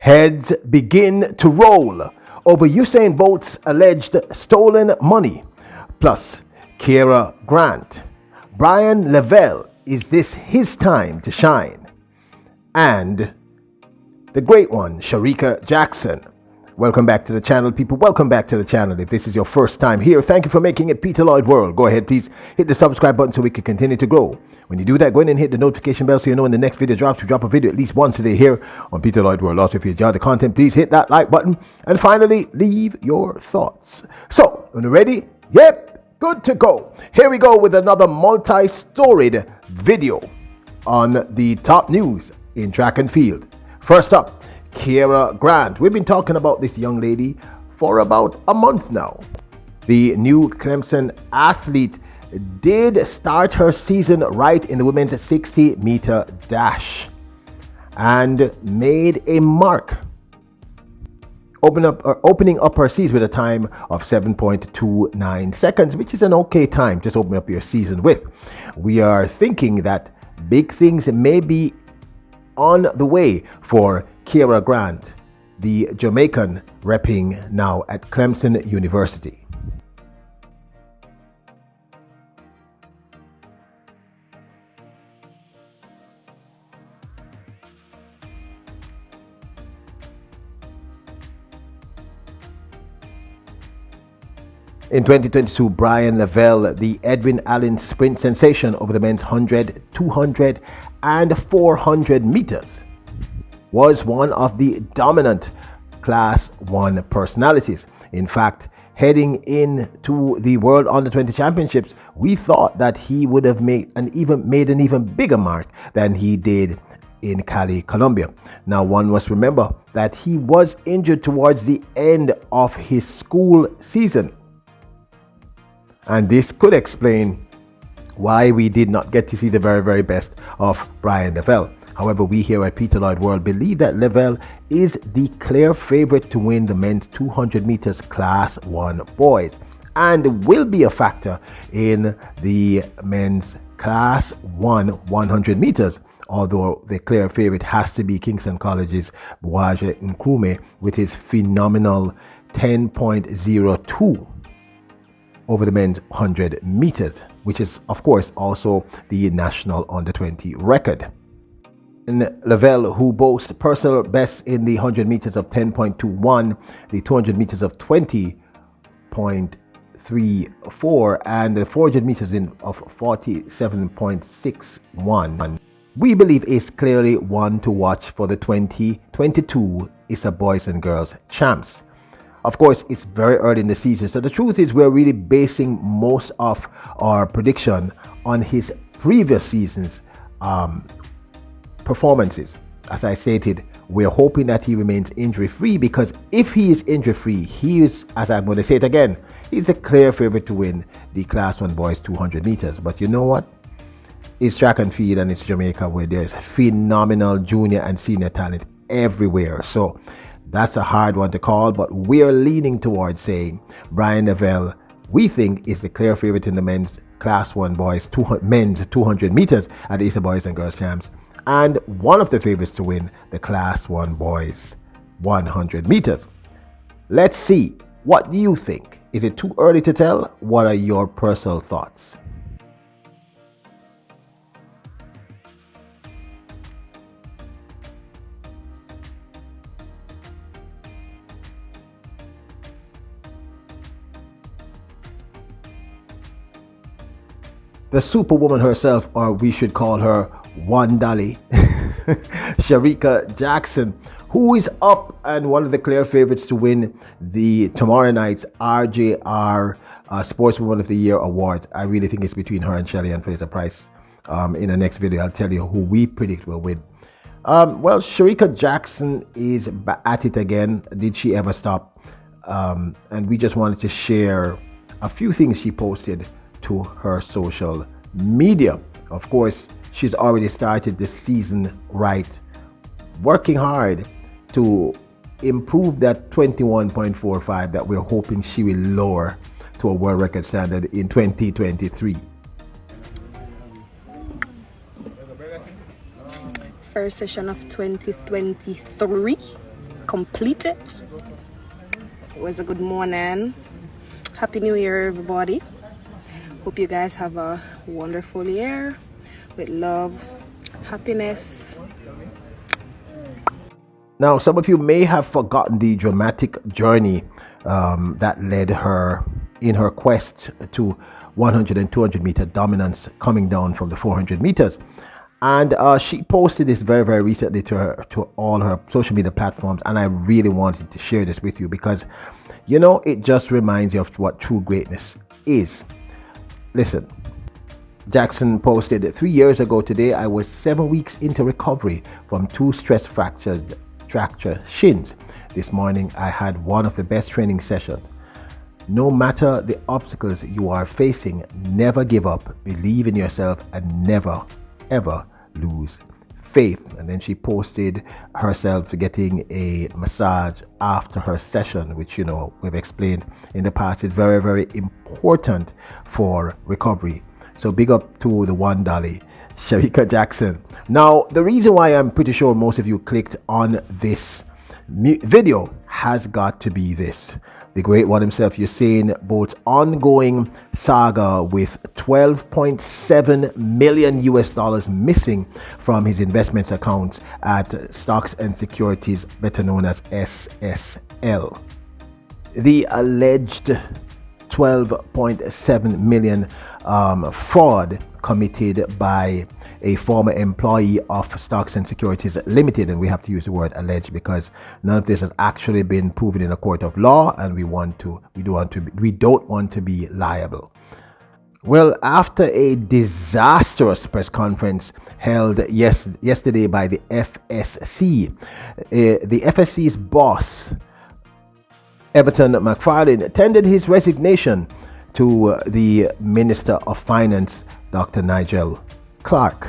Heads begin to roll over Usain Bolt's alleged stolen money. Plus, Kiara Grant. Brian Levelle, is this his time to shine? And the great one, Sharika Jackson. Welcome back to the channel, people. Welcome back to the channel. If this is your first time here, thank you for making it Peter Lloyd World. Go ahead, please hit the subscribe button so we can continue to grow. When you do that, go ahead and hit the notification bell so you know when the next video drops. We drop a video at least once a day here on Peter Lloyd World. Also, if you enjoy the content, please hit that like button. And finally, leave your thoughts. So, when you're ready, yep, good to go. Here we go with another multi-storied video on the top news in track and field. First up, Kiara Grant. We've been talking about this young lady for about a month now. The new Clemson athlete did start her season right in the women's 60-meter dash and made a mark, opening up her season with a time of 7.29 seconds, which is an okay time. Just open up your season with. We are thinking that big things may be on the way for Kiara Grant, the Jamaican repping now at Clemson University. In 2022, Brian Levelle, the Edwin Allen sprint sensation over the men's 100, 200, and 400 meters, was one of the dominant Class 1 personalities. In fact, heading into the World Under-20 Championships, we thought that he would have made an even bigger mark than he did in Cali, Colombia. Now, one must remember that he was injured towards the end of his school season. And this could explain why we did not get to see the very, very best of Brian Levelle. However, we here at Peter Lloyd World believe that Levelle is the clear favorite to win the men's 200 meters Class 1 boys and will be a factor in the men's Class 1 100 meters. Although the clear favorite has to be Kingston College's Buaje Nkrumah with his phenomenal 10.02 over the men's 100 meters, which is of course also the national under-20 record. And Levelle, who boasts personal bests in the 100 meters of 10.21, the 200 meters of 20.34, and the 400 meters of 47.61, we believe is clearly one to watch for the 2022 ISA Boys and Girls Champs. Of course, it's very early in the season, so the truth is we're really basing most of our prediction on his previous season's performances. As I stated, we're hoping that he remains injury-free, because if he is injury-free, he is, as I'm going to say it again, he's a clear favorite to win the Class 1 Boys 200 meters. But you know what? It's track and field, and it's Jamaica, where there's phenomenal junior and senior talent everywhere. So that's a hard one to call, but we're leaning towards saying Brian Levelle, we think, is the clear favorite in the men's Class 1 Boys men's 200 meters at the ISA Boys and Girls Champs, and one of the favorites to win the Class 1 Boys 100 meters. Let's see. What do you think? Is it too early to tell? What are your personal thoughts? The superwoman herself, or we should call her One Dolly, Sharika Jackson, who is up and one of the clear favorites to win the tomorrow night's RJR Sportswoman of the Year Award. I really think it's between her and Shelly and Fraser Price. In the next video, I'll tell you who we predict will win. Well, Sharika Jackson is at it again. Did she ever stop? And we just wanted to share a few things she posted to her social media. Of course, she's already started the season right, working hard to improve that 21.45 that we're hoping she will lower to a world record standard in 2023. First session of 2023. completed. It was a good morning. Happy New Year, everybody. Hope you guys have a wonderful year with love, happiness. Now, some of you may have forgotten the dramatic journey that led her in her quest to 100 and 200 meter dominance coming down from the 400 meters. And she posted this very, very recently to all her social media platforms. And I really wanted to share this with you because, you know, it just reminds you of what true greatness is. Listen. Jackson posted, 3 years ago today, I was 7 weeks into recovery from 2 stress fracture shins. This morning, I had one of the best training sessions. No matter the obstacles you are facing, never give up, believe in yourself, and never, ever lose faith. And then she posted herself getting a massage after her session, which, you know, we've explained in the past is very, very important for recovery. So big up to the one dolly, Sharika Jackson. Now, the reason why I'm pretty sure most of you clicked on this video has got to be this. The great one himself, Usain Bolt's ongoing saga with 12.7 million US dollars missing from his investments accounts at Stocks and Securities, better known as SSL. The alleged 12.7 million fraud committed by a former employee of Stocks and Securities Limited, and we have to use the word alleged because none of this has actually been proven in a court of law, and we don't want to be liable. Well, after a disastrous press conference held yesterday by the FSC, the FSC's boss, Everton McFarlane, tendered his resignation to the Minister of Finance, Dr. Nigel Clark.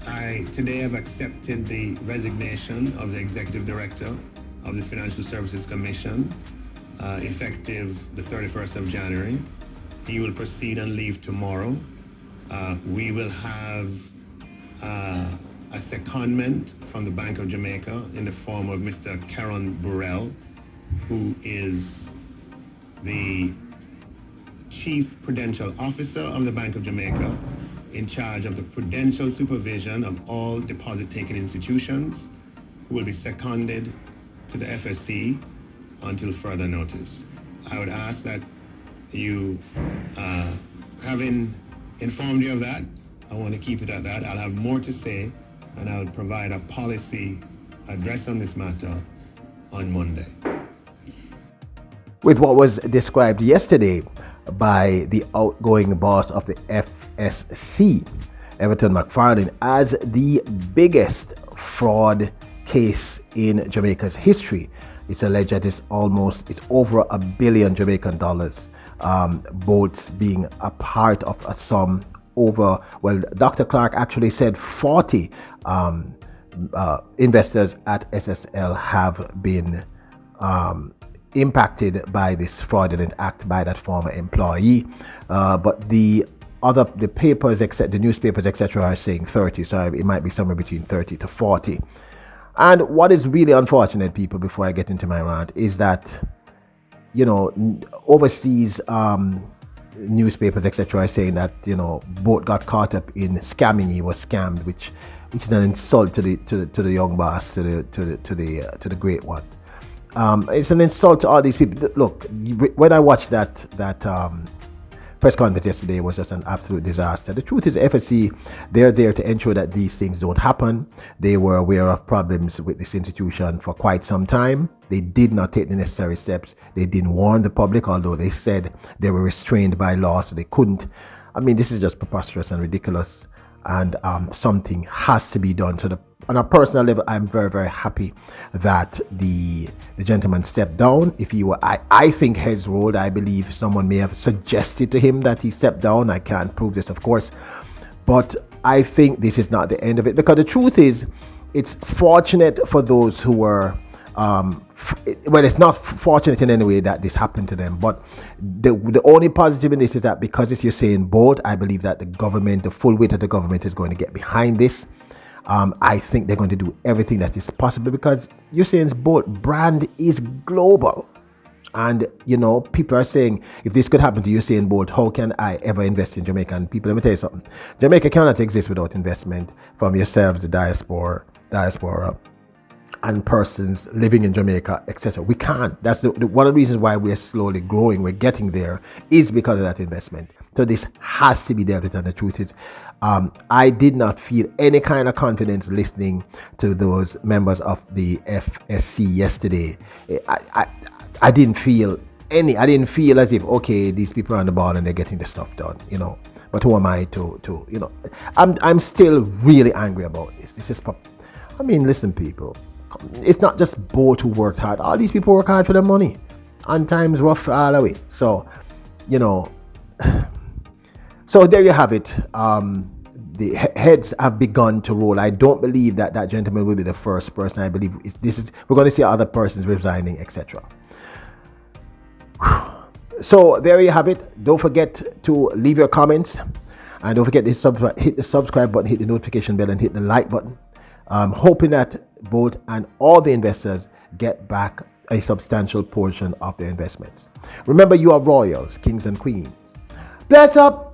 I today have accepted the resignation of the Executive Director of the Financial Services Commission, effective the 31st of January. He will proceed on leave tomorrow. We will have a secondment from the Bank of Jamaica in the form of Mr. Caron Burrell, who is the Chief Prudential Officer of the Bank of Jamaica, in charge of the prudential supervision of all deposit-taking institutions, who will be seconded to the FSC until further notice. I would ask that you, having informed you of that, I want to keep it at that. I'll have more to say, and I'll provide a policy address on this matter on Monday. With what was described yesterday by the outgoing boss of the FSC, Everton McFarlane, as the biggest fraud case in Jamaica's history. It's alleged that it's over $1 billion Jamaican dollars. Bolts being a part of a sum over, well, Dr. Clark actually said 40 investors at SSL have been impacted by this fraudulent act by that former employee, but the papers, except the newspapers, etc., are saying 30, so it might be somewhere between 30 to 40. And what is really unfortunate, people, before I get into my rant, is that, you know, overseas newspapers, etc., are saying that, you know, Bolt got caught up in scamming. He was scammed, which is an insult to the young boss, to the great one. It's an insult to all these people. Look, when I watched that press conference yesterday, it was just an absolute disaster. The truth is, FSC, they're there to ensure that these things don't happen. They were aware of problems with this institution for quite some time. They did not take the necessary steps. They didn't warn the public, although they said they were restrained by law, so they couldn't. I mean, this is just preposterous and ridiculous, and something has to be done. So on a personal level, I'm very, very happy that the gentleman stepped down. If he were, I think heads rolled. I believe someone may have suggested to him that he stepped down. I can't prove this, of course, but I think this is not the end of it, because the truth is, it's fortunate for those who were well, it's not fortunate in any way that this happened to them, but the only positive in this is that because it's Usain Bolt, I believe that the government, the full weight of the government, is going to get behind this. I think they're going to do everything that is possible because Usain Bolt brand is global. And people are saying, if this could happen to Usain Bolt, how can I ever invest in Jamaica? And people, let me tell you something. Jamaica cannot exist without investment from yourselves, the diaspora, and persons living in Jamaica, etc. We can't. That's one of the reasons why we're slowly growing. We're getting there is because of that investment. So this has to be dealt with. And the truth is, I did not feel any kind of confidence listening to those members of the FSC yesterday. I didn't feel I didn't feel as if, okay, these people are on the ball and they're getting the stuff done, But who am I to. I'm still really angry about this. This is, listen, people. It's not just Bolt who worked hard. All these people work hard for their money. And times rough all the way. So, so there you have it. The heads have begun to roll. I don't believe that gentleman will be the first person. I believe we're going to see other persons resigning, etc. So there you have it. Don't forget to leave your comments, and don't forget to hit the subscribe button, hit the notification bell, and hit the like button. Hoping that Bolt and all the investors get back a substantial portion of their investments. Remember, you are royals, kings and queens. Bless up.